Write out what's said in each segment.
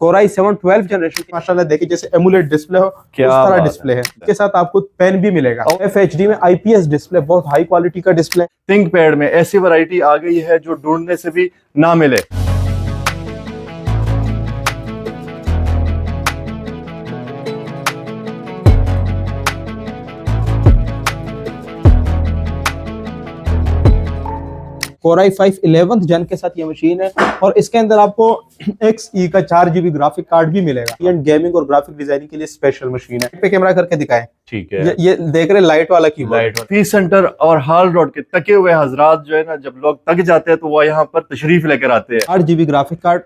Core i7 12 generation की माशाल्लाह देखिए जैसे एमुलेट डिस्प्ले हो क्या उस तरह बात डिस्प्ले है। इसके साथ आपको पेन भी मिलेगा। FHD में IPS डिस्प्ले, बहुत हाई क्वालिटी का डिस्प्ले। थिंकपैड में ऐसी वैरायटी आ गई है जो ढूंढने से भी ना मिले। Core i5 11th जन के साथ ये मशीन है और इसके अंदर आपको XE का 4GB ग्राफिक कार्ड भी मिलेगा। गेमिंग और ग्राफिक डिजाइनिंग के लिए स्पेशल मशीन है। पे कैमरा करके दिखाएं। ठीक है, ये देख रहे लाइट वाला कीबोर्ड। पीस सेंटर और हाल रोड के तके हुए हजरात जो है ना, जब लोग थक जाते हैं तो वो यहाँ पर तशरीफ लेकर आते हैं। 8GB graphic card,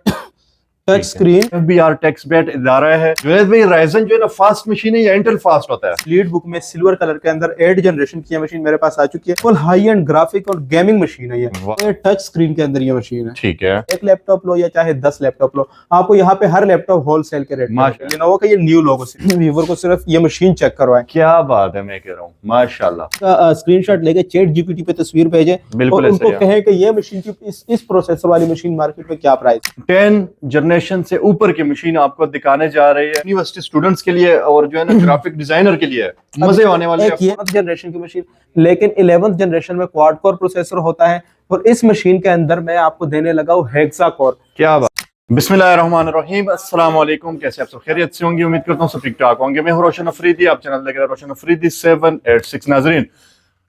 touch screen, FBR टेक्सबेट इदारा है। जुनैद भाई, राइजन जो है ना फास्ट मशीन है या इंटेल फास्ट होता है? लीड बुक में सिल्वर कलर के अंदर 8 जनरेशन की मशीन मेरे पास आ चुकी है। फुल हाई एंड ग्राफिक और गेमिंग मशीन है ये टच स्क्रीन के अंदर ये मशीन है। ठीक है, एक लैपटॉप लो या चाहे 10 लैपटॉप लो, आपको यहाँ पे हर लैपटॉप होलसेल के रेट में। लेनोवो का ये न्यू लोगो से व्यूअर को सिर्फ ये मशीन चेक करवाएं। क्या बात है, मैं कह रहा हूँ माशाल्लाह। स्क्रीनशॉट लेके ChatGPT पे तस्वीर भेजे और उनको कहें कि ये मशीन की इस प्रोसेसर वाली मशीन मार्केट में क्या प्राइस। 10 जनरेशन से ऊपर की मशीन आपको दिखाने जा रही है, यूनिवर्सिटी स्टूडेंट्स के लिए और जो है ना ग्राफिक डिजाइनर के लिए मजे आने वाले। एक 7th जनरेशन की मशीन, लेकिन 11th जनरेशन में क्वाड कोर प्रोसेसर होता है और इस मशीन के अंदर मैं आपको देने लगा हूं हेक्सा कोर। क्या बात। बिस्मिल्लाहिर्रहमानिर्रहीम, अस्सलाम वालेकुम। कैसे आप सब खैरियत से होंगे? उम्मीद करता हूँ सब ठीक ठाक होंगे। मैं हूं रोशन अफरीदी, आप चैनल देख रहे हैं रोशन अफरीदी 786। नाजरीन,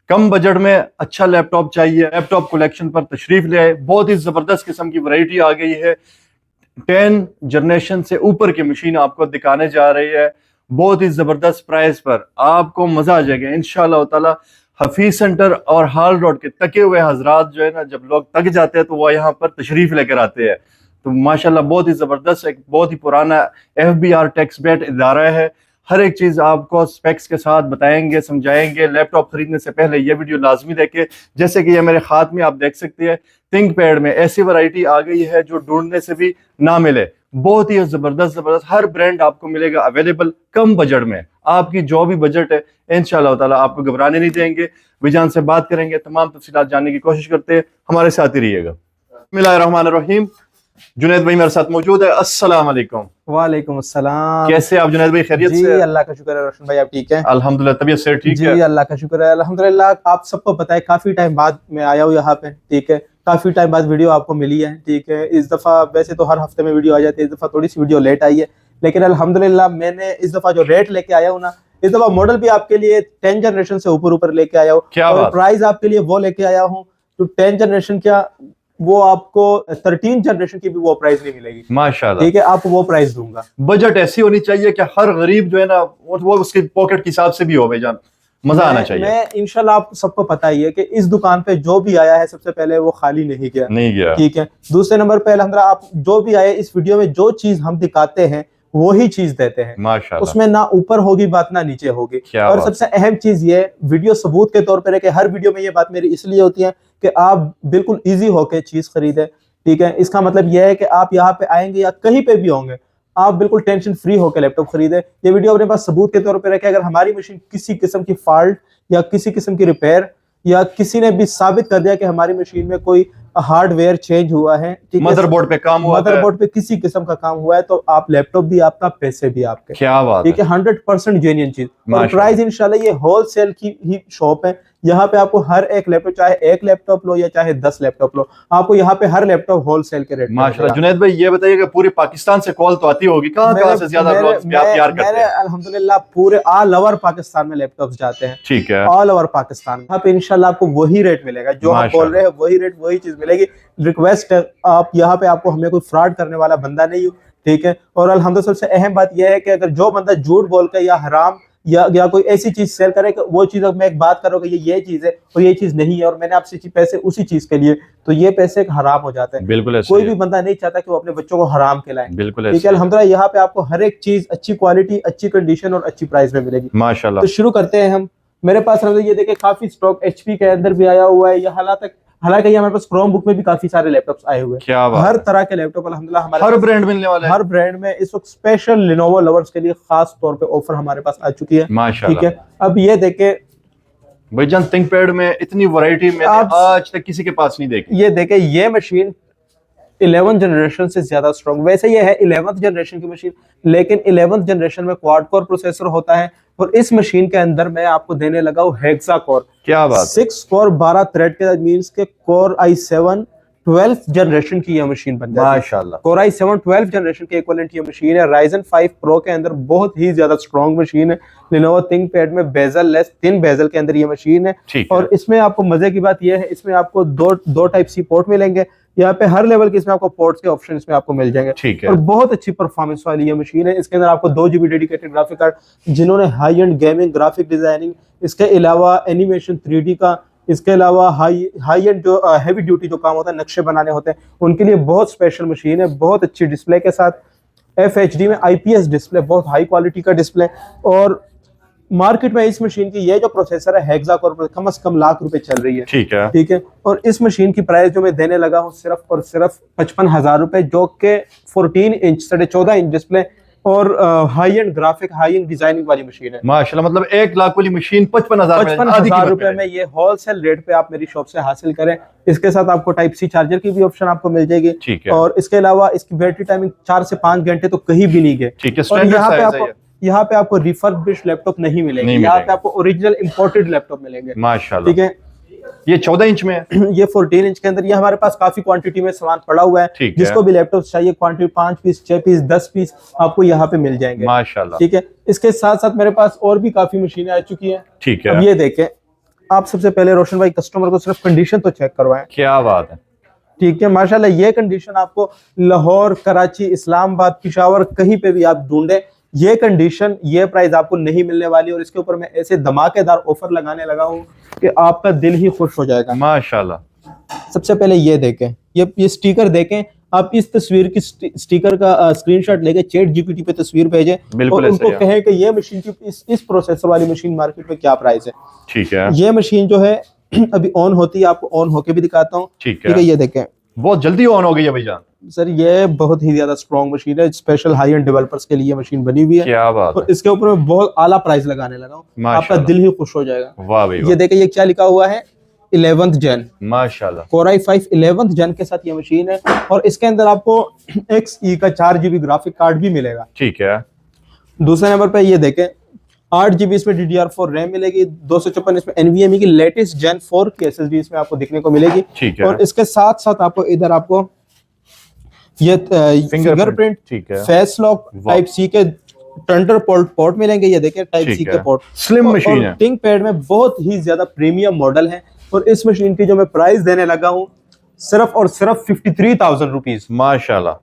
कम बजट में अच्छा लैपटॉप चाहिए, लैपटॉप कलेक्शन पर तशरीफ ले आए। बहुत ही जबरदस्त किस्म की वैरायटी आ गई है। 10 जनरेशन से ऊपर की मशीन आपको दिखाने जा रही है, बहुत ही जबरदस्त प्राइस पर। आपको मजा आ जाएगा इंशाल्लाह ताला। हफीज सेंटर और हाल रोड के तके हुए हजरात जो है ना, जब लोग थक जाते हैं तो वो यहाँ पर तशरीफ लेकर आते हैं। तो माशाल्लाह बहुत ही जबरदस्त, एक बहुत ही पुराना FBR टेक्सबेट इदारा है। हर एक चीज आपको स्पेक्स के साथ बताएंगे, समझाएंगे। लैपटॉप खरीदने से पहले ये वीडियो लाजमी देखें। जैसे कि ये मेरे हाथ में आप देख सकते हैं, थिंकपैड में ऐसी वैरायटी आ गई है जो ढूंढने से भी ना मिले। बहुत ही जबरदस्त हर ब्रांड आपको मिलेगा अवेलेबल कम बजट में। आपकी जो भी बजट है इंशाल्लाह ताला आपको घबराने नहीं देंगे। विजान से बात करेंगे, तमाम तफसीलात जानने की कोशिश करते हैं, हमारे साथ ही रहिएगा। बिस्मिल्लाहिर्रहमानिर्रहीम, जुनैद भाई मेरे साथ मौजूद है। अस्सलाम वालेकुम। वालेकुम अस्सलाम। कैसे आप जुनैद भाई? खैरियत से? जी अल्लाह का शुक्र है। रोशन भाई आप ठीक हैं? अल्हम्दुलिल्लाह, तबीयत से ठीक है? जी अल्लाह का शुक्र है अल्हम्दुलिल्लाह। आप सबको पता है काफी टाइम बाद मैं आया हूँ यहाँ पे, ठीक है। काफी टाइम बाद वीडियो आपको मिली है, ठीक है। इस दफा वैसे तो हर हफ्ते में वीडियो आ जाती है, इस दफा थोड़ी सी वीडियो लेट आई है, लेकिन अल्हम्दुलिल्लाह मैंने इस दफा जो रेट लेके आया हूँ ना, इस दफा मॉडल भी आपके लिए 10 जनरेशन से ऊपर लेके आया हूँ और प्राइस आपके लिए वो लेके आया हूँ तो 10 जनरेशन क्या, वो आपको 13 जनरेशन की भी वो प्राइस नहीं मिलेगी माशाल्लाह, ठीक है। आपको वो प्राइस दूंगा। बजट ऐसी होनी चाहिए कि हर गरीब जो है ना वो उसके पॉकेट के हिसाब से भी हो भाईजान, मजा आना चाहिए। मैं इंशाल्लाह, आप सबको पता ही है कि इस दुकान पे जो भी आया है सबसे पहले वो खाली नहीं गया, ठीक है। दूसरे नंबर पे अल्हम्दुलिल्लाह आप जो भी आए, इस वीडियो में जो चीज हम दिखाते हैं वही चीज देते हैं माशाल्लाह। उसमें ना ऊपर होगी बात ना नीचे होगी। और सबसे अहम चीज ये वीडियो सबूत के तौर पर है कि हर वीडियो में ये बात मेरी इसलिए होती है कि आप बिल्कुल इजी होके चीज खरीदें, ठीक है। इसका मतलब यह है कि आप यहाँ पे आएंगे या कहीं पे भी होंगे, आप बिल्कुल टेंशन फ्री होकर लैपटॉप खरीदे। ये वीडियो अपने पास सबूत के तौर पर रखे। अगर हमारी मशीन किसी किस्म की फॉल्ट या किसी किस्म की रिपेयर या किसी ने भी साबित कर दिया कि हमारी मशीन में कोई हार्डवेयर चेंज हुआ है, मदरबोर्ड पे काम हुआ, मदरबोर्ड पे किसी किस्म का काम हुआ है, तो आप लैपटॉप भी आपका, पैसे भी आपके। क्या बात, ठीक है। 100% जेन्युइन चीज। और प्राइस इंशाल्लाह ये होलसेल की ही शॉप है। यहाँ पे आपको हर एक लैपटॉप, चाहे एक लैपटॉप लो या चाहे 10 लैपटॉप लो, आपको यहाँ पे हर लैपटॉप होलसेल के रेट माशाल्लाह। जुनैद भाई ये बताइएगा, पूरे पाकिस्तान से कॉल तो आती होगी, कहाँ से ज्यादा लोग प्यार करते हैं? अल्हम्दुलिल्लाह पूरे ऑल ओवर पाकिस्तान में लैपटॉप जाते हैं, ठीक है। ऑल ओवर पाकिस्तान यहाँ पे इंशाल्लाह आपको वही रेट मिलेगा जो हम बोल रहे हैं, वही रेट वही चीज मिलेगी। रिक्वेस्ट है, आप यहाँ पे, आपको हमें कोई फ्रॉड करने वाला बंदा नहीं हो, ठीक है। और अल्हम्दुलिल्लाह सबसे अहम बात यह है कि अगर जो बंदा झूठ बोल के या हराम या कोई ऐसी चीज सेल करे कि वो चीज, मैं एक बात करूँ कि ये चीज है और ये चीज नहीं है और मैंने आपसे पैसे उसी चीज के लिए, तो ये पैसे हराम हो जाते हैं। बिल्कुल, कोई भी बंदा नहीं चाहता कि वो अपने बच्चों को हराम खिलाए, बिल्कुल, ठीक है। अल्हम्दुलिल्लाह यहाँ पे आपको हर एक चीज अच्छी क्वालिटी, अच्छी कंडीशन और अच्छी प्राइस में मिलेगी माशाल्लाह। तो शुरू करते हैं हम। मेरे पास ये देखे काफी स्टॉक HP के अंदर भी आया हुआ है, हालांकि हमारे पास क्रोम बुक में भी काफी सारे लैपटॉप्स आए हुए हैं। हर तरह के लैपटॉप अल्हम्दुलिल्लाह हमारे हर ब्रांड मिलने वाला है। हर ब्रांड में इस वक्त स्पेशल लिनोवो लवर्स के लिए खास तौर पे ऑफर हमारे पास आ चुकी है माशाल्लाह, ठीक है। अब ये देखे भाईजान, थिंकपैड में इतनी वैरायटी में आज तक किसी के पास नहीं देखी। ये देखे, ये मशीन 11th जनरेशन से ज्यादा स्ट्रॉन्ग। वैसे ये है 11th जनरेशन की मशीन, लेकिन 11th जनरेशन में क्वाड कोर प्रोसेसर होता है और इस मशीन के अंदर मैं आपको देने लगा हूँ हेक्सा कोर। क्या बात, 6 कोर 12 थ्रेड के मींस के कोर i7 12th जनरेशन की यह मशीन बन जाती है माशाल्लाह। कोर i7 12th जनरेशन के इक्विवेलेंट ये मशीन है। Ryzen 5 Pro के अंदर बहुत ही ज्यादा स्ट्रॉन्ग मशीन है। Lenovo ThinkPad में बेजल लेस थिन बेजल के अंदर ये मशीन है और इसमें आपको मजे की बात यह है, इसमें आपको दो टाइप सी पोर्ट मिलेंगे। यहाँ पे हर लेवल के इसमें आपको पोर्ट्स के ऑप्शन इसमें आपको मिल जाएंगे। ठीक है। और बहुत अच्छी परफॉर्मेंस वाली ये मशीन है। इसके अंदर आपको 2 GB डेडिकेटेड ग्राफिक कार्ड, जिन्होंने high and gaming, graphic designing, इसके अलावा एनिमेशन 3D का, इसके अलावा हाई एंड जो हैवी ड्यूटी जो काम होता है, नक्शे बनाने होते हैं, उनके लिए बहुत स्पेशल मशीन है। बहुत अच्छी डिस्प्ले के साथ FHD में IPS डिस्प्ले, बहुत हाई क्वालिटी का डिस्प्ले। और मार्केट में इस मशीन की ये जो प्रोसेसर है हेक्सा कोर कम से कम लाख रुपए चल रही है। ठीक है, ठीक है। और इस मशीन की प्राइस जो मैं देने लगा हूँ सिर्फ और सिर्फ 55,000 रुपए, जो कि 14 इंच 14.5 इंच डिस्प्ले और high and graphic, high and designing वाली मशीन है। माशाल्लाह, मतलब 1 लाख वाली मशीन 55,000 रुपए में ये होलसेल रेट पे आप मेरी शॉप से हासिल करें। इसके साथ आपको टाइप सी चार्जर की भी ऑप्शन आपको मिल जाएगी। ठीक है। और इसके अलावा इसकी बैटरी टाइमिंग 4 से 5 घंटे तो कहीं भी नहीं गए। ठीक है। और यहाँ पे आपको रिफर्बिश्ड लैपटॉप नहीं मिलेंगे, यहाँ पे आपको ओरिजिनल इंपोर्टेड लैपटॉप मिलेंगे। माशाल्लाह। ठीक है। ये 14 इंच में है, ये 14 इंच के अंदर ये हमारे पास काफी क्वांटिटी में सामान पड़ा हुआ है। जिसको भी लैपटॉप चाहिए, क्वांटिटी 5 पीस 6 पीस 10 पीस आपको यहाँ पे मिल जाएंगे। माशाल्लाह। ठीक है। इसके साथ साथ मेरे पास और भी काफी मशीनें आ चुकी हैं। ठीक है। अब ये देखें, आप सबसे पहले रोशन भाई कस्टमर को सिर्फ कंडीशन तो चेक करवाएं। क्या बात है। ठीक है। माशाल्लाह ये कंडीशन आपको लाहौर, कराची, इस्लामाबाद, पिशावर कहीं पे भी आप ढूंढे, ये कंडीशन, ये प्राइस आपको नहीं मिलने वाली। और इसके ऊपर मैं ऐसे धमाकेदार ऑफर लगाने लगा हूँ कि आपका दिल ही खुश हो जाएगा। माशाल्लाह। सबसे पहले ये देखें, ये स्टिकर देखें। आप इस तस्वीर की स्टिकर का स्क्रीनशॉट लेके ChatGPT पे तस्वीर भेजें और उनको कहें कि ये मशीन की इस प्रोसेसर वाली मशीन मार्केट में क्या प्राइस है। ठीक है। ये मशीन जो है अभी ऑन होती है, आपको ऑन होके भी दिखाता हूँ। ठीक है। ये देखें, बहुत जल्दी ऑन हो गई है भाईजान। सर ये बहुत ही ज्यादा स्ट्रॉन्ग मशीन है, स्पेशल हाई एंड डेवलपर्स के लिए मशीन बनी हुई है। क्या बात और इसके ऊपर मैं बहुत आला प्राइस लगाने लगा हूँ, आपका दिल ही खुश हो जाएगा। वाह भाई। ये देखिए, ये क्या लिखा हुआ है, 11th जेन। माशाल्लाह। कोर i5 11th जेन के साथ ये मशीन है और इसके अंदर आपको XE का 4 GB ग्राफिक कार्ड भी मिलेगा। ठीक है। दूसरे नंबर पे ये देखें, 8 GB इसमें DDR4 रैम मिलेगी, 256 इसमें NVMe की लेटेस्ट जेन 4 की SSD इसमें आपको देखने को मिलेगी। ठीक है। और इसके साथ साथ आपको इधर आपको ये fingerprint, face lock, type C के टंडर पोर्ट मिलेंगे। ये देखें, टाइप सी के पोर्ट, स्लिम मशीन है। थिंकपैड में बहुत ही ज्यादा प्रीमियम मॉडल है। और इस मशीन की जो मैं प्राइस देने लगा हूँ सिर्फ और सिर्फ 53,000 रुपीज। माशाल्लाह।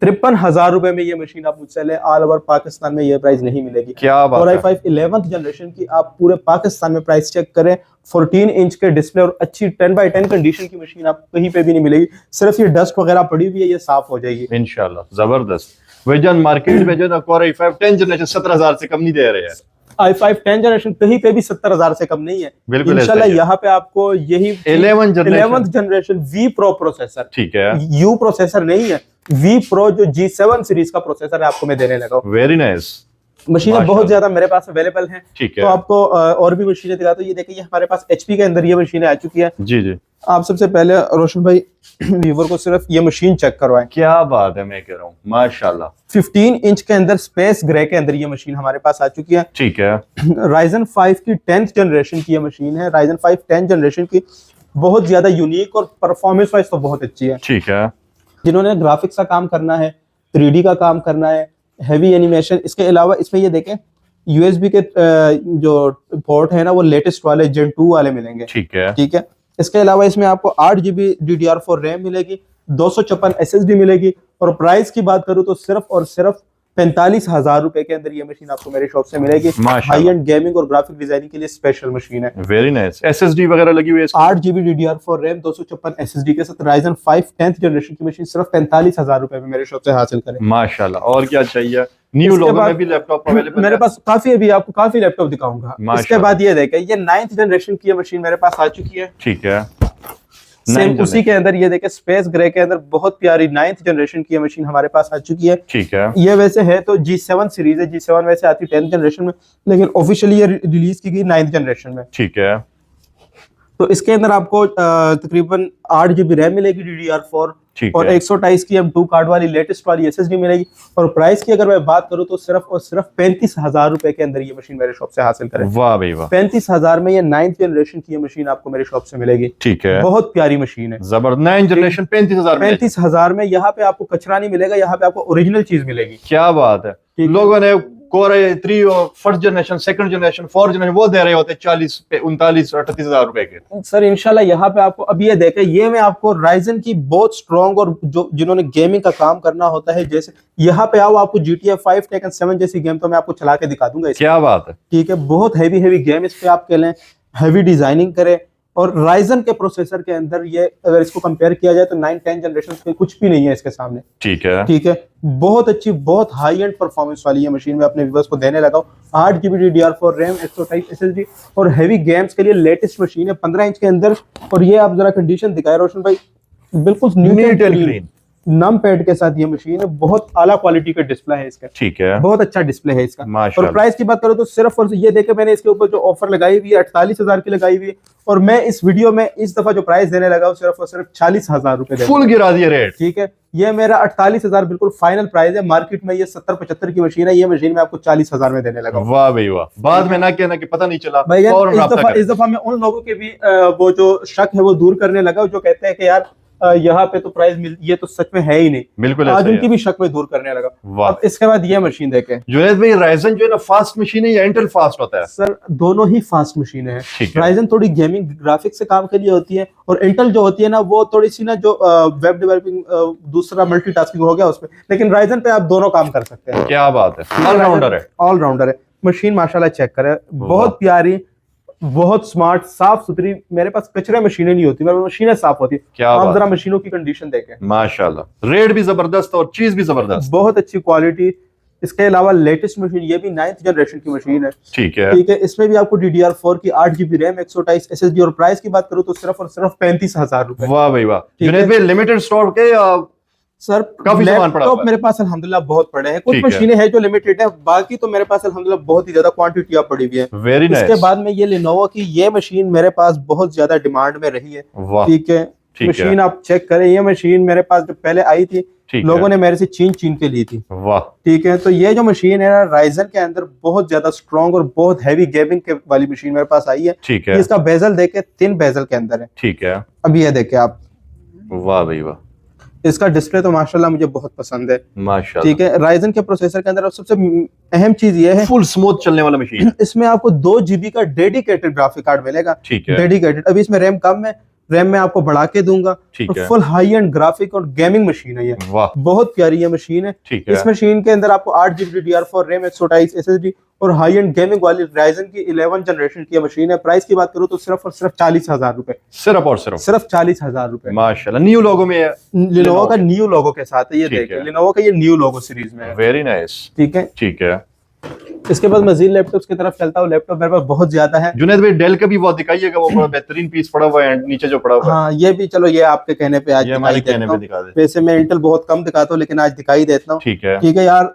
53,000 रुपए में ये मशीन आप मुझसे ले, ऑल ओवर पाकिस्तान में ये प्राइस नहीं मिलेगी। क्या बात है। Core i5 11th जनरेशन की आप पूरे पाकिस्तान में प्राइस चेक करें, 14 इंच के डिस्प्ले और अच्छी 10x10 कंडीशन की मशीन आप कहीं पे भी नहीं मिलेगी। सिर्फ ये डस्ट वगैरह पड़ी हुई है, ये साफ हो जाएगी इंशाल्लाह। जबरदस्त। भाईजान मार्केट में जो ना Core i5 10 जनरेशन 17,000 से कम नहीं दे रहे हैं। i5 10 जनरेशन कहीं पे भी 70,000 से कम नहीं है। बिल्कुल इंशाल्लाह यहाँ पे आपको यही 11th generation V Pro processor, ठीक है, U प्रोसेसर नहीं है, V Pro जो G7 सीरीज का प्रोसेसर है आपको मैं देने लगा हूँ। Very nice. मशीनें बहुत ज्यादा मेरे पास अवेलेबल हैं। ठीक है। तो आपको और भी मशीनें दिखाता हूँ। ये देखिए, हमारे पास HP के अंदर ये मशीनें आ चुकी है। जी जी। आप सबसे पहले रोशन भाई व्यूवर को सिर्फ ये मशीन चेक करवाएं। क्या बात है, मैं कह रहा हूँ माशाल्लाह। 15 इंच के अंदर स्पेस ग्रे के अंदर ये मशीन हमारे पास आ चुकी है। ठीक है। Ryzen 5 की 10th जनरेशन की ये मशीन है। Ryzen 5 10th जनरेशन की बहुत ज्यादा यूनिक और परफॉर्मेंस वाइज तो बहुत अच्छी है। ठीक है। जिन्होंने ग्राफिक्स का काम करना है, 3D का काम करना है, हैवी एनिमेशन, इसके अलावा इसमें ये देखें USB के जो पोर्ट है ना वो लेटेस्ट वाले Gen 2 वाले मिलेंगे। ठीक है। ठीक है। इसके अलावा इसमें आपको 8 GB DDR4 रैम मिलेगी, 256 SSD मिलेगी। और प्राइस की बात करूं तो सिर्फ और सिर्फ 45,000 रुपए के अंदर ये मशीन आपको मेरे शॉप से मिलेगी। हाई एंड गेमिंग और ग्राफिक डिजाइनिंग के लिए स्पेशल मशीन है। Very nice. SSD वगैरह लगी हुई है, 8 GB DDR4 रैम, 256 SSD के साथ Ryzen 5 10th जनरेशन की मशीन सिर्फ 45,000 रुपए में मेरे शॉप से हासिल करें। माशाल्लाह। और क्या चाहिए। न्यू लोगो में भी लैपटॉप अवेलेबल मेरे पास काफी, अभी आपको काफी लैपटॉप दिखाऊंगा। इसके बाद ये देखें, ये 9th जनरेशन की मशीन मेरे पास आ चुकी है। ठीक है। सेम उसी के अंदर ये देखें, स्पेस ग्रे के अंदर बहुत प्यारी 9th जनरेशन की मशीन हमारे पास आ चुकी है। ठीक है। ये वैसे है तो G7 सीरीज है, G7 वैसे आती 10th जनरेशन में, लेकिन ऑफिशियली ये रिलीज की गई 9th जनरेशन में। ठीक है। तो इसके अंदर आपको तकरीबन 8 GB रैम मिलेगी DDR4 और 128 की M2 कार्ड वाली लेटेस्ट वाली SSD मिलेगी। और प्राइस की अगर मैं बात करूं तो सिर्फ और सिर्फ 35,000 रुपए के अंदर ये मशीन मेरे शॉप से हासिल करें। वाह भाई वाह, 35,000 में ये 9th जनरेशन की ये मशीन आपको मेरे शॉप से मिलेगी। ठीक है, बहुत प्यारी मशीन है, जबरदस्त। 9th जनरेशन 35,000 में यहाँ पे आपको कचरा नहीं मिलेगा, यहाँ पे आपको ओरिजिनल चीज मिलेगी। क्या बात है। लोगों ने core 3 first generation, second generation, fourth generation वो दे रहे होते 40, 39, 38,000 रुपए के। सर इंशाल्लाह यहाँ पे आपको अब ये देखें, ये मैं आपको राइजन की बहुत स्ट्रॉन्ग और जो जिन्होंने गेमिंग का काम करना होता है, जैसे यहाँ पे आओ आपको GTA 5, Tekken 7 जैसी गेम तो मैं आपको चला के दिखा दूंगा। क्या बात है। ठीक है, बहुत हैवी गेम इस पे आप खेलें, हैवी डिजाइनिंग करें। और राइजन के प्रोसेसर के अंदर ये अगर इसको कंपेयर किया जाए तो 9-10 जनरेशन पे कुछ भी नहीं है इसके सामने। ठीक है, ठीक है, बहुत अच्छी, बहुत हाई एंड परफॉर्मेंस वाली ये मशीन में अपने व्यूअर्स को देने लगा हूं। 8 GB DDR4 रैम, 128 SSD और हैवी गेम्स के लिए लेटेस्ट मशीन है 15 इंच के अंदर। और ये आप जरा कंडीशन दिखाए रोशन भाई, बिल्कुल neat and clean num pad के साथ ये मशीन है। बहुत आला क्वालिटी का डिस्प्ले है इसका। ठीक है, बहुत अच्छा डिस्प्ले है इसका। और प्राइस की बात करूं तो सिर्फ और ये देखे मैंने इसके ऊपर जो ऑफर लगाई हुई है 48,000 की लगाई हुई है, और मैं इस वीडियो में इस दफा जो प्राइस देने लगा हूं सिर्फ और सिर्फ 40,000 रुपए फुल गिरा दिया रेट। ठीक है, ये मेरा 48,000 बिल्कुल फाइनल प्राइस है। मार्केट में ये 70-75 की मशीन है, ये मशीन में आपको 40,000 में देने लगा। वाह भाई वाह, बाद में ना कहना कि पता नहीं चला। भैया इस दफा मैं उन लोगों के भी वो जो शक है वो दूर करने लगा जो कहते हैं कि यार यहाँ पे तो प्राइस ये तो सच में है ही नहीं। बिल्कुल, आज उनकी भी शक में दूर करने लगा। अब इसके बाद ये मशीन देखें जुनैद भाई, राइजन जो है ना फास्ट मशीन है या इंटेल फास्ट होता है? सर दोनों ही फास्ट मशीन है। राइजन थोड़ी गेमिंग ग्राफिक्स से काम के लिए होती है, और इंटेल जो होती है ना वो थोड़ी सी ना जो वेब डेवलपिंग दूसरा मल्टीटास्किंग हो गया उसमें, लेकिन राइजन पे आप दोनों काम कर सकते हैं। क्या बात है, ऑलराउंडर है। ऑलराउंडर है मशीन, माशाल्लाह चेक करें, बहुत प्यारी, बहुत स्मार्ट, साफ सुथरी। मेरे पास कचरे मशीनें नहीं होती, मेरे पास मशीनें साफ होती है। आप जरा मशीनों की कंडीशन देखें, माशाल्लाह, रेट भी जबरदस्त और चीज भी जबरदस्त, बहुत अच्छी क्वालिटी। इसके अलावा लेटेस्ट मशीन, ये भी 9th जनरेशन की मशीन है। ठीक है, ठीक है, इसमें भी आपको DDR4 की 8 GB रैम, 128 SSD। और प्राइस की बात करूं तो सिर्फ और सिर्फ 35,000 रुपए। वाह भाई वाह। जुनैद भाई लिमिटेड स्टॉक है या सर काफी सामान पड़ा है? मेरे पास अल्हम्दुलिल्लाह बहुत पड़े हैं। कुछ मशीनें हैं जो लिमिटेड है, बाकी तो मेरे पास अल्हम्दुलिल्लाह बहुत ही ज्यादा क्वांटिटी पड़ी हुई है। Very nice. इसके बाद में ये Lenovo की ये मशीन मेरे पास बहुत ज्यादा डिमांड में रही है। ठीक है, मशीन आप चेक करें, ये मशीन मेरे पास जो पहले आई थी लोगों ने मेरे से छीन के ली थी। वाह। ठीक है, तो ये जो मशीन है ना राइजन के अंदर बहुत ज्यादा स्ट्रॉन्ग और बहुत हैवी गेमिंग के वाली मशीन मेरे पास आई है। ठीक है, इसका बेजल देखे, 3 बेजल के अंदर है। ठीक है, अब ये देखे आप, वाह भाई वाह, इसका डिस्प्ले तो माशाल्लाह मुझे बहुत पसंद है। माशाल्लाह। ठीक है, राइजन के प्रोसेसर के अंदर सबसे अहम चीज ये है फुल स्मूथ चलने वाला मशीन। इसमें आपको 2 GB का डेडिकेटेड ग्राफिक कार्ड मिलेगा। ठीक है, डेडिकेटेड। अभी इसमें रैम कम है, रैम में आपको बढ़ा के दूंगा। फुल हाई एंड ग्राफिक और गेमिंग मशीन है ये। बहुत प्यारी ये मशीन है। इस मशीन के अंदर आपको 8 GB DDR4 रैम, 128 SSD और हाई एंड गेमिंग वाली राइजन की 11 जनरेशन की मशीन है। प्राइस की बात करूं तो सिर्फ और सिर्फ 40,000 रुपए। सिर्फ और सिर्फ 40,000 रुपए। माशाल्लाह, न्यू लोगो में है, Lenovo का न्यू लोगो के साथ है। ये देखिए Lenovo का ये न्यू लोगो सीरीज में है। Very nice. ठीक है, ठीक है। इसके बाद मजीद लैपटॉप्स की तरफ चलता हूँ। लैपटॉप मेरे पास बहुत ज्यादा है। जुनैद भाई डेल का भी वो दिखाइएगा, वो बड़ा बेहतरीन पीस पड़ा हुआ है नीचे जो पड़ा हुआ है। हाँ, ये भी चलो, ये आपके कहने पे आज दिखा दे। वैसे मैं इंटेल बहुत कम दिखाता हूँ, लेकिन आज दिखाई देता हूँ। ठीक है, ठीक है यार,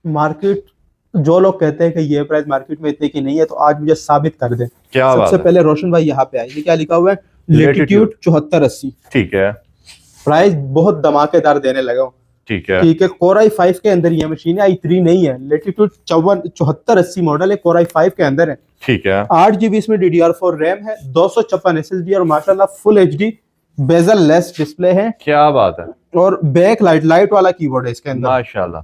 मार्केट जो लोग कहते हैं कि ये प्राइस मार्केट में इतने की नहीं है, तो आज मुझे साबित कर दे। क्या सबसे पहले रोशन भाई यहाँ पे आए, ये क्या लिखा हुआ है? लेटिट्यूड 7480। ठीक है, प्राइस बहुत धमाकेदार देने लगा हूँ। ठीक है, ठीक है, Core i5 के अंदर ये मशीन है, i3 नहीं है। लेटिट्यूड 7480 मॉडल है, Core i5 के अंदर है। ठीक है, 8 GB इसमें DDR4 रैम है, 256 SSD और माशाल्लाह full HD bezel less display है। क्या बात है। और बैक लाइट वाला कीबोर्ड है इसके अंदर, माशाल्लाह।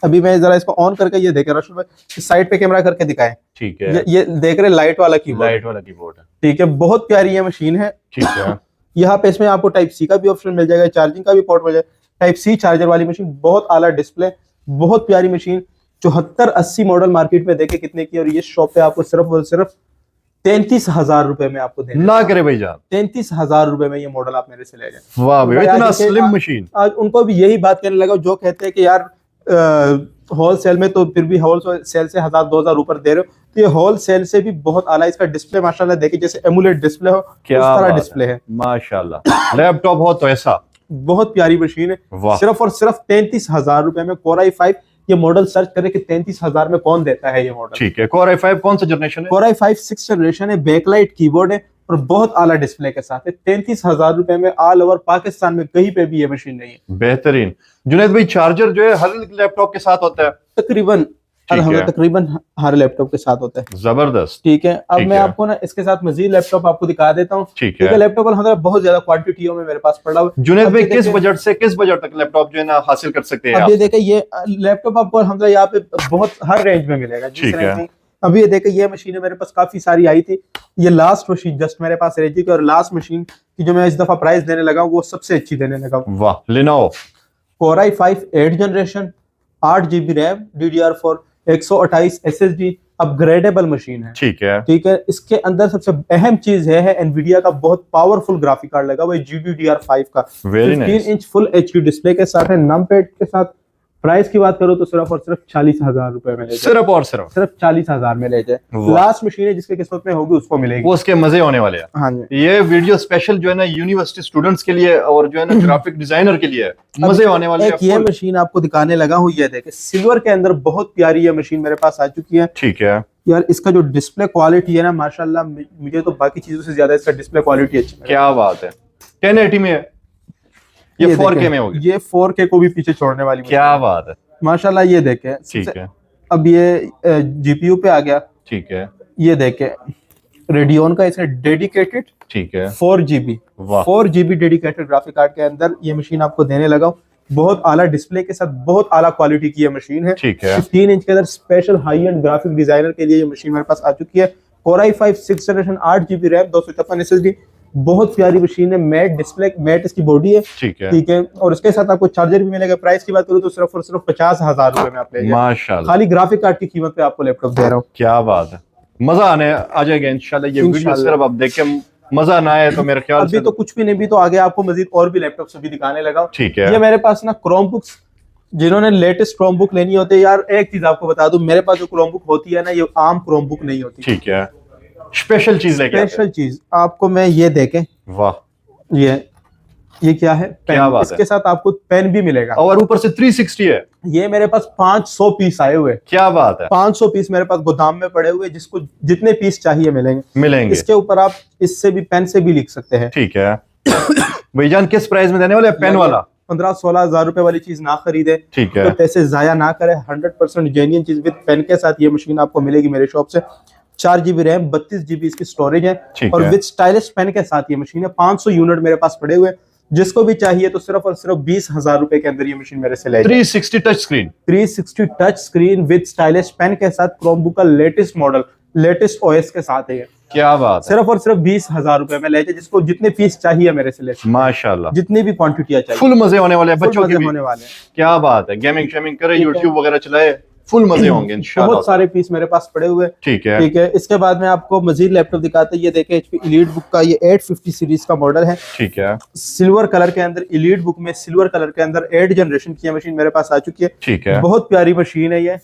अभी मैं जरा इसको ऑन करके ये देख रहा हूँ, साइड पे कैमरा करके दिखाएं। ठीक है, ये देख रहे लाइट वाला कीबोर्ड है। ठीक है, बहुत प्यारी ये मशीन है। ठीक है, यहाँ पे इसमें आपको टाइप सी का भी ऑप्शन मिल जाएगा, चार्जिंग का भी पोर्ट मिल जाएगा। टाइप सी चार्जर वाली मशीन, बहुत आला डिस्प्ले, बहुत प्यारी मशीन। 7480 मॉडल मार्केट में देखे कितने की, और ये शॉप पे आपको सिर्फ और सिर्फ 33,000 रुपए में आपको देना ना करे भाई जान। 33,000 रुपए में ये मॉडल आप मेरे से ले जाए। वाह भाई, इतना स्लिम मशीन। आज उनको भी यही बात कहने लगा जो कहते हैं कि यार होलसेल में तो फिर भी होलसेल से 1000-2000 ऊपर दे रहे हो, तो ये होलसेल से भी बहुत आला। इसका डिस्प्ले माशाल्लाह देखिए, जैसे एमुलेट डिस्प्ले हो उस तरह डिस्प्ले है। माशाल्लाह, लैपटॉप हो तो ऐसा। बहुत प्यारी मशीन है। सिर्फ और सिर्फ 33,000 रुपए में Core i5। ये मॉडल सर्च करें कि 33,000 में कौन देता है ये मॉडल। ठीक है, Core i5 कौन सा जनरेशन है? Core i5 6th जनरेशन है, बैकलाइट कीबोर्ड है और बहुत आला डिस्प्ले के साथ है। 33,000 रुपए में ऑल ओवर पाकिस्तान में कहीं पे भी ये मशीन नहीं है। बेहतरीन। जुनैद भाई चार्जर जो है हर लैपटॉप के साथ होता है? तकरीबन हर लैपटॉप के साथ होता है। जबरदस्त। ठीक है, अब मैं आपको ना इसके साथ मजीद लैपटॉप आपको दिखा देता हूँ। ठीक है, लैपटॉप अलहमदुलिल्लाह बहुत ज्यादा क्वांटिटियों में मेरे पास पड़ा हुआ है। जुनैद भाई किस बजट से किस बजट तक लैपटॉप जो है ना हासिल कर सकते हैं? अब ये देखें, ये लैपटॉप आपको अलहमदुलिल्लाह यहाँ पे बहुत हर रेंज में मिलेगा। ठीक है, अभी ये देखें, ये मशीनें मेरे पास काफी सारी आई थी। ये लास्ट मशीन जस्ट मेरे पास रही थी और लास्ट मशीन की जो मैं इस दफा प्राइस देने लगा हूँ वो सबसे अच्छी देने लगा हूँ। वाह, Lenovo Core i5 8th generation, 8 GB RAM, DDR4, 128 SSD, upgradable machine है। ठीक है, ठीक है। इसके अंदर सबसे अहम चीज है एनवीडिया का बहुत पावरफुल ग्राफिक कार्ड लगा हुआ है GDDR5 का। 15 इंच फुल HD डिस्प्ले के साथ है, नमपैड के साथ। प्राइस की बात करो तो सिर्फ और सिर्फ 40,000 रुपए में ले जाए। सिर्फ 40,000 में ले जाए। लास्ट मशीन है जिसके किस्मत में होगी उसको मिलेगी, वो उसके मजे होने वाले हैं। हाँ जी, ये वीडियो स्पेशल जो है ना यूनिवर्सिटी स्टूडेंट्स के लिए और जो है ना ग्राफिक डिजाइनर के लिए मजे होने वाले हैं। ये मशीन आपको दिखाने लगा हूँ, ये देखे सिल्वर के अंदर बहुत प्यारी ये मशीन मेरे पास आ चुकी है। ठीक है यार, इसका जो डिस्प्ले क्वालिटी है ना माशाल्लाह, मुझे तो बाकी चीजों से ज्यादा इसका डिस्प्ले क्वालिटी अच्छी है। क्या बात है। 1080 में है, ये 4K में होगी। ये 4K को भी पीछे छोड़ने वाली। क्या बात है माशाल्लाह। ये देखे, ठीक है। अब ये जीपीयू पे आ गया। ठीक है, ये देखे रेडियन का इसने डेडिकेटेड, ठीक है, 4GB डेडिकेटेड ग्राफिक कार्ड के अंदर ये मशीन आपको देने लगा हूं। बहुत आला डिस्प्ले के साथ बहुत आला क्वालिटी की ये मशीन है। ठीक है, 15 इंच के अंदर special high and graphic designer के लिए ये मशीन मेरे पास आ चुकी है। Core i5 6th generation, 8 GB RAM, 256 SSD, बहुत प्यारी मशीन है। मैट डिस्प्ले, मैट इसकी बॉडी है। ठीक है, ठीक है। और इसके साथ आपको चार्जर भी मिलेगा। प्राइस की बात करूँ तो सिर्फ और सिर्फ 50,000 रुपए में आप ले जाइए। माशाल्लाह, खाली ग्राफिक कार्ड की कीमत पे आपको लैपटॉप दे रहा हूँ। क्या बात है। मजा आने आ जाएगा इंशाल्लाह। ये वीडियो सिर्फ आप देख के मजा ना आए तो मेरे ख्याल से अभी तो कुछ भी नहीं, भी तो आगे आपको मजीद और भी लैपटॉप भी दिखाने लगा। ठीक है, ये मेरे पास ना क्रोम बुक्स, जिन्होंने लेटेस्ट क्रोम बुक लेनी होती है, यार एक चीज आपको बता दूं, मेरे पास जो क्रोम बुक होती है ना, ये आम क्रोम बुक नहीं होती। ठीक है, स्पेशल चीज लेके स्पेशल चीज आपको मैं ये देखें। वाह, ये क्या है? क्या बात इसके साथ आपको पेन भी मिलेगा और ऊपर से 360 है। ये मेरे पास 500 पीस आए हुए। क्या बात है। 500 पीस मेरे पास गोदाम में पड़े हुए, जिसको जितने पीस चाहिए मिलेंगे। इसके ऊपर आप इससे भी पेन से भी लिख सकते हैं। ठीक है भाईजान, किस प्राइस में देने वाले पेन वाला? 15-16 रुपए वाली चीज ना खरीदे। ठीक है, तो पैसे जाया ना करे। 100% जेन्युइन चीज विद पेन के साथ ये मशीन आपको मिलेगी मेरे शॉप से। 4 GB रैम, 32 GB इसकी स्टोरेज है और विद स्टाइलिश पेन के साथ ये मशीन है। 500 यूनिट मेरे पास पड़े हुए, जिसको भी चाहिए तो सिर्फ और सिर्फ 20,000 रुपए के अंदर ये मशीन मेरे से ले जाए। 360 touch screen, 360 touch screen with stylish pen के साथ, क्रोमबुक का लेटेस्ट मॉडल, लेटेस्ट OS के साथ है। क्या बात है। सिर्फ और सिर्फ 20,000 रुपए में ले जाए, जिसको जितने पीस चाहिए मेरे से ले जाए। माशाल्लाह, जितनी भी क्वांटिटियां चाहिए। फुल मजे होने वाले हैं, बच्चों के होने वाले हैं। क्या बात है। गेमिंग शेमिंग करे, यूट्यूब वगैरह चलाए, फुल मजे होंगे इंशाल्लाह। बहुत सारे पीस मेरे पास पड़े हुए। ठीक है, ठीक है। इसके बाद में आपको मजीद लैपटॉप दिखाते हैं। ये देखें HP एलीट बुक का ये 850 सीरीज का मॉडल है। ठीक है, सिल्वर कलर के अंदर, एलीट बुक में सिल्वर कलर के अंदर 8 जनरेशन की मशीन मेरे पास आ चुकी है। ठीक है, बहुत प्यारी मशीन है ये।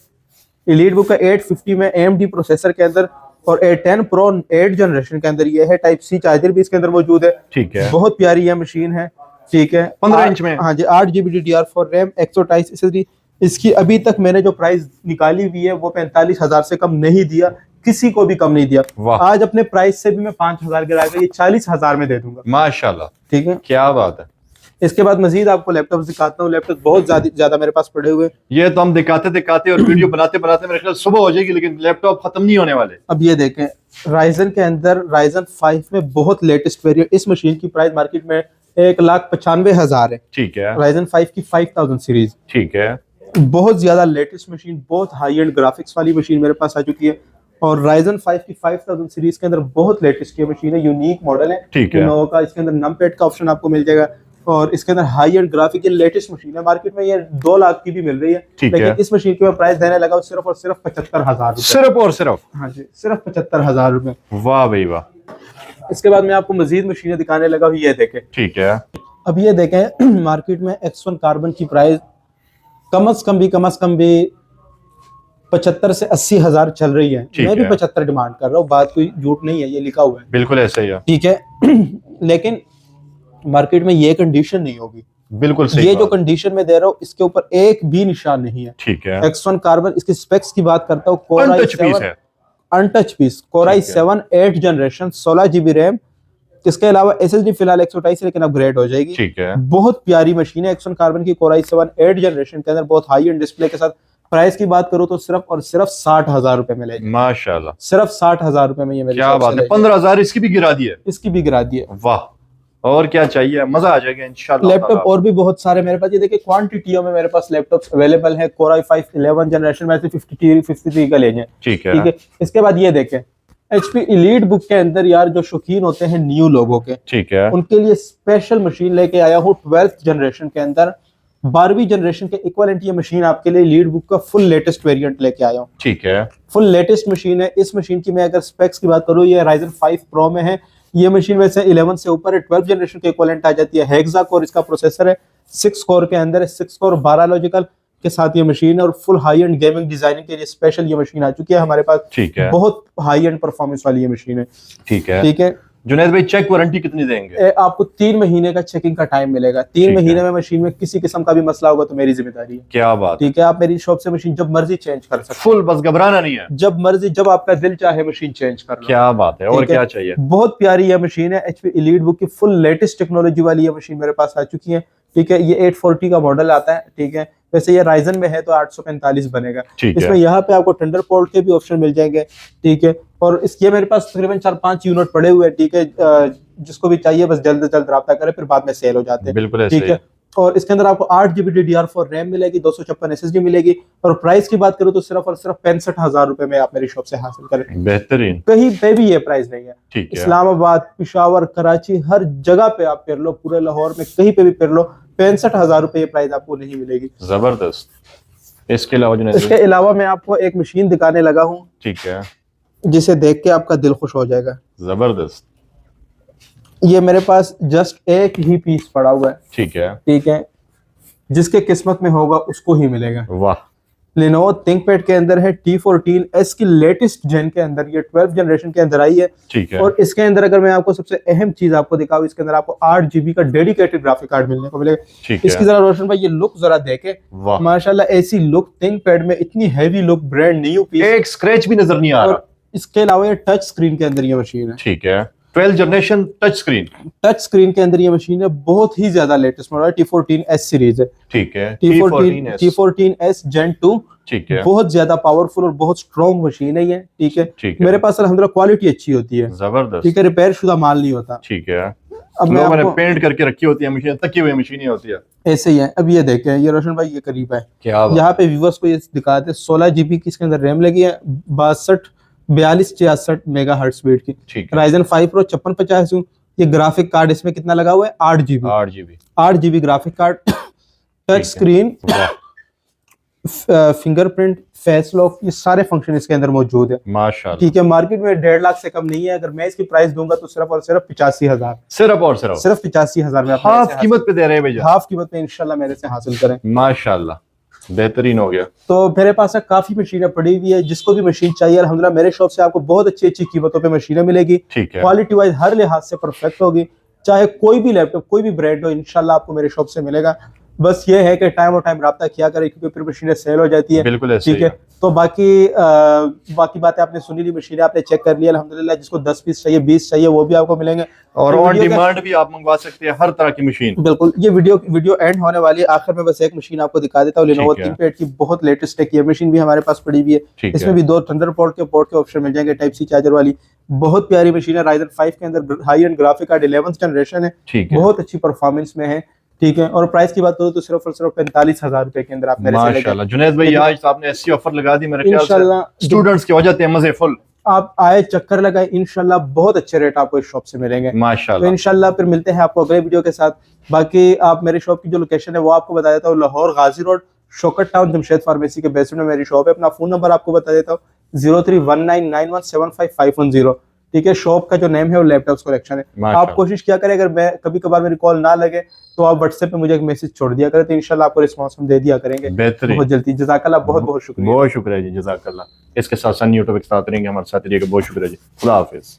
एलीट बुक का 850 में AMD प्रोसेसर के अंदर और A10 Pro 8 जनरेशन के अंदर ये है। टाइप C चार्जर भी इसके अंदर मौजूद है। ठीक है, बहुत प्यारी ये मशीन है। ठीक है, 15 इंच में। हाँ जी, 8 GB DDR4 रैम, 128 SSD। इसकी अभी तक मैंने जो प्राइस निकाली हुई है वो 45,000 से कम नहीं दिया, किसी को भी कम नहीं दिया। आज अपने प्राइस से भी मैं 5,000 गिराकर ये 40,000 में दे दूंगा। माशाल्लाह, ठीक है, क्या बात है। इसके बाद मजीद आपको लैपटॉप दिखाता हूँ। लैपटॉप बहुत ज्यादा मेरे पास पड़े हुए। ये तो हम दिखाते और वीडियो बनाते मेरे ख्याल सुबह हो जाएगी, लेकिन लैपटॉप खत्म नहीं होने वाले। अब ये देखें, राइजन के अंदर राइजन 5 में बहुत लेटेस्ट वेरिएंट। इस मशीन की प्राइस मार्केट में 1,95,000 है। ठीक है, राइजन 5 की 5000 सीरीज। ठीक है, बहुत ज्यादा लेटेस्ट मशीन, बहुत हाई एंड ग्राफिक्स वाली मशीन मेरे पास आ चुकी है। और राइजन 5 की 5000 सीरीज के अंदर बहुत लेटेस्ट ये मशीन है, यूनिक मॉडल है। ठीक है, Lenovo का। इसके अंदर नमपैड का ऑप्शन आपको मिल जाएगा और इसके अंदर हाई एंड ग्राफिक, ये लेटेस्ट मशीन है। मार्केट में ये 2 लाख की भी मिल रही है, लेकिन इस मशीन की मैं प्राइस देने लगा सिर्फ और सिर्फ 75,000 रुपए। सिर्फ और सिर्फ, हाँ जी, सिर्फ 75,000 रुपए। वाह भाई वाह। इसके बाद मैं आपको मजीद मशीनें दिखाने लगा हूँ। ये देखें, ठीक है, अब ये देखें, मार्केट में X1 कार्बन की प्राइस कम से कम भी 75 से 80,000 चल रही है। मैं भी 75 डिमांड कर रहा हूँ, बात कोई झूठ नहीं है, ये लिखा हुआ है, बिल्कुल ऐसा ही है। ठीक है लेकिन मार्केट में ये कंडीशन नहीं होगी। बिल्कुल सही। ये जो कंडीशन में दे रहा हूँ इसके ऊपर एक भी निशान नहीं है। ठीक है, X1 कार्बन। इसकी स्पेक्स की बात करता हूँ, Core i7 untouch piece, Core i7 8 generation, 16 GB RAM, इसके अलावा SSD फिलहाल 128 लेकिन अपग्रेड हो जाएगी। ठीक है, बहुत प्यारी मशीन है, एक्सन कार्बन की Core i7 8 जनरेशन के अंदर, बहुत हाई एंड डिस्प्ले के साथ। प्राइस की बात करूं तो सिर्फ और सिर्फ 60,000 रुपए में लेगी। माशाल्लाह, सिर्फ 60,000 रुपए में ये मेरी क्या बात है। 15,000 इसकी भी गिरा दी है, इसकी भी गिरा दी है। वाह, और क्या चाहिए, मजा आ जाएगा इंशाल्लाह। लैपटॉप और भी बहुत सारे मेरे पास, ये देखिए क्वांटिटियों में मेरे पास लैपटॉप्स अवेलेबल है। Core i5 11 जनरेशन में से 53 का लेंगे। ठीक है। इसके बाद ये देखें HP Elite बुक के अंदर यार जो शौकीन होते हैं न्यू लोगों के, ठीक है, उनके लिए स्पेशल मशीन लेके आया हूँ 12th जनरेशन के अंदर। 12वीं जनरेशन के इक्विवेलेंट ये मशीन आपके लिए Elite बुक का फुल लेटेस्ट वेरिएंट लेके आया हूँ। ठीक है, फुल लेटेस्ट मशीन है। इस मशीन की मैं अगर स्पेक्स की बात करूँ, ये Ryzen 5 Pro में है। ये मशीन वैसे 11 से ऊपर है, 12th जनरेशन के इक्विवेलेंट आ जाती है। हेक्सा कोर इसका प्रोसेसर है, 6 कोर के अंदर है, 6 कोर 12 लॉजिकल के साथ ये मशीन है। और full high and gaming designing के लिए स्पेशल ये मशीन आ चुकी है हमारे पास। ठीक है, बहुत हाई एंड परफॉर्मेंस वाली ये मशीन है। ठीक है, ठीक है। जुनैद भाई चेक वारंटी कितनी देंगे? आपको 3 महीने का चेकिंग का टाइम मिलेगा। 3 महीने में मशीन में किसी किस्म का भी मसला होगा तो मेरी जिम्मेदारी है। क्या बात, ठीक है। आप मेरी शॉप से मशीन जब मर्जी चेंज कर सकते हैं, फुल, बस घबराना नहीं है, जब मर्जी, जब आपका दिल चाहे मशीन चेंज कर लो। क्या बात है, और क्या चाहिए? बहुत प्यारी ये मशीन है। HP Elite बुक की फुल लेटेस्ट टेक्नोलॉजी वाली ये मशीन मेरे पास आ चुकी है। ठीक है। ये 840 का मॉडल आता है। ठीक है। वैसे ये Ryzen में है तो 845 बनेगा। इसमें यहाँ पे आपको थंडरबोल्ट के भी ऑप्शन मिल जाएंगे। ठीक है। और इसके मेरे पास तकरीबन 4-5 यूनिट पड़े हुए हैं। ठीक है। जिसको भी चाहिए बस जल्द से जल्द राब्ता करें, फिर बाद में सेल हो जाते हैं। बिल्कुल। ठीक है। और इसके अंदर आपको 8GB DDR4 रैम मिलेगी, 256 SSD मिलेगी। और प्राइस की बात करूं तो सिर्फ और सिर्फ 65,000 रुपए में आप मेरी शॉप से हासिल करें। बेहतरीन, कहीं पे भी ये प्राइस नहीं है। ठीक है। इस्लामाबाद, पिशावर, कराची, हर जगह पे आप फिर लो, पूरे लाहौर में कहीं पे भी फिर लो, 65,000 रुपए ये प्राइस आपको नहीं मिलेगी। जबरदस्त। इसके अलावा मैं आपको एक मशीन दिखाने लगा हूँ, ठीक है, जिसे देख के आपका दिल खुश हो जाएगा। जबरदस्त। ये मेरे पास जस्ट एक ही पीस पड़ा हुआ है। ठीक है, ठीक है। जिसके किस्मत में होगा उसको ही मिलेगा। वाह। Lenovo ThinkPad के अंदर है, T14S की लेटेस्ट जेन के अंदर, ये 12th जनरेशन के अंदर आई है। ठीक है। और इसके अंदर अगर मैं आपको सबसे अहम चीज आपको दिखाऊं, इसके अंदर आपको 8GB का डेडिकेटेड ग्राफिक कार्ड मिलने को मिलेगा। ठीक है। इसकी जरा रोशन भाई ये लुक जरा देखे, माशाल्लाह ऐसी लुक ThinkPad में, इतनी heavy look, brand new piece, एक स्क्रैच भी नजर नहीं आ रहा। इसके अलावा ये टच स्क्रीन के अंदर ये मशीन है। ठीक है। 12th जनरेशन टच स्क्रीन के अंदर ये मशीन है। बहुत ही ज्यादा लेटेस्ट मॉडल T14S सीरीज है। ठीक है। T14S Gen 2। ठीक है। बहुत ज्यादा पावरफुल और बहुत स्ट्रॉन्ग मशीन है ये। ठीक है। मेरे पास अल्हम्दुलिल्लाह क्वालिटी अच्छी होती है, जबरदस्त। ठीक है। रिपेयर शुदा माल नहीं होता। ठीक है। अब मैंने पेंट करके रखी होती है मशीन, तकी हुई मशीन होती है, ऐसे ही है। अब ये देखें, ये रोशन भाई ये करीब है, यहाँ पे व्यूअर्स को ये दिखाते हैं। 16GB की इसके अंदर रैम लगी है, 4266 मेगाहर्ट्ज स्पीड की। Ryzen 5 Pro 5650। ये ग्राफिक कार्ड इसमें कितना लगा हुआ है? 8GB graphic card, touch screen, fingerprint, face lock, ये सारे फंक्शन इसके अंदर मौजूद है। माशाल्लाह। ठीक है। मार्केट में 1.5 लाख से कम नहीं है। अगर मैं इसकी प्राइस दूंगा तो सिर्फ और सिर्फ 85,000, सिर्फ 85,000 में हाफ कीमत पे दे रहे हैं भैया। हाफ कीमत पे इंशाल्लाह मेरे से हासिल करें। माशाल्लाह, बेहतरीन हो गया। तो मेरे पास काफी मशीनें पड़ी हुई है, जिसको भी मशीन चाहिए अल्हम्दुलिल्लाह मेरे शॉप से आपको बहुत अच्छी अच्छी कीमतों पे मशीनें मिलेगी। क्वालिटी वाइज हर लिहाज से परफेक्ट होगी। चाहे कोई भी लैपटॉप, कोई भी ब्रांड हो, इंशाल्लाह आपको मेरे शॉप से मिलेगा। बस ये है कि टाइम और टाइम राब्ता किया करें, क्योंकि फिर मशीनें सेल हो जाती है। बिल्कुल। ठीक है। तो बाकी बातें आपने सुनी ली, मशीनें आपने चेक कर लिया अल्हम्दुलिल्लाह। जिसको 10 पीस चाहिए, 20 चाहिए, वो भी आपको मिलेंगे। और ऑन डिमांड भी आप मंगवा सकते हैं, हर तरह की मशीन। बिल्कुल। ये वीडियो एंड होने वाली है, आखिर में बस एक मशीन आपको दिखा देता हूँ। Lenovo ThinkPad की बहुत लेटेस्ट है, ये मशीन भी हमारे पास पड़ी हुई है। इसमें भी 2 थंडरबोल्ट के पोर्ट के ऑप्शन मिल जाएंगे, टाइप सी चार्जर वाली। बहुत प्यारी मशीन है। Ryzen 5 के अंदर high and graphic card 11th generation है, बहुत अच्छी परफॉर्मेंस में है। ठीक है। और प्राइस की बात करूं तो सिर्फ और सिर्फ 45,000 रुपए के अंदर आप मेरे से माशाल्लाह। जुनैद भाई आज आपने ऐसी ऑफर लगा दी, मेरे ख्याल से स्टूडेंट्स की वजह से मजे फुल। आप आए, चक्कर लगाए, इंशाल्लाह बहुत अच्छे रेट आपको इस शॉप से मिलेंगे माशाल्लाह। तो इंशाल्लाह फिर मिलते हैं आपको अगले वीडियो के साथ। बाकी आप मेरी शॉप की जो लोकेशन है वो आपको बता देता हूँ, Lahore Ghazi road, Shaukat town, Jamshed pharmacy के बेसमेंट में मेरी शॉप है। अपना फोन नंबर आपको बता देता हूँ, 031991755110। ठीक है। शॉप का जो नेम है वो लैपटॉप्स कलेक्शन है। आप कोशिश किया करें, अगर मैं कभी कभार मेरी कॉल ना लगे तो आप व्हाट्सएप पे मुझे एक मैसेज छोड़ दिया करें, तो इंशाल्लाह आपको रिस्पांस हम दे दिया करेंगे बहुत जल्दी। जज़ाकल्लाह, बहुत बहुत शुक्रिया। बहुत शुक्रिया जी, जज़ाकल्लाह। इसके साथ साथ न्यू टॉपिक साथ रहेंगे, हमारे साथ रहिएगा। बहुत शुक्रिया जी, खुदा हाफिज।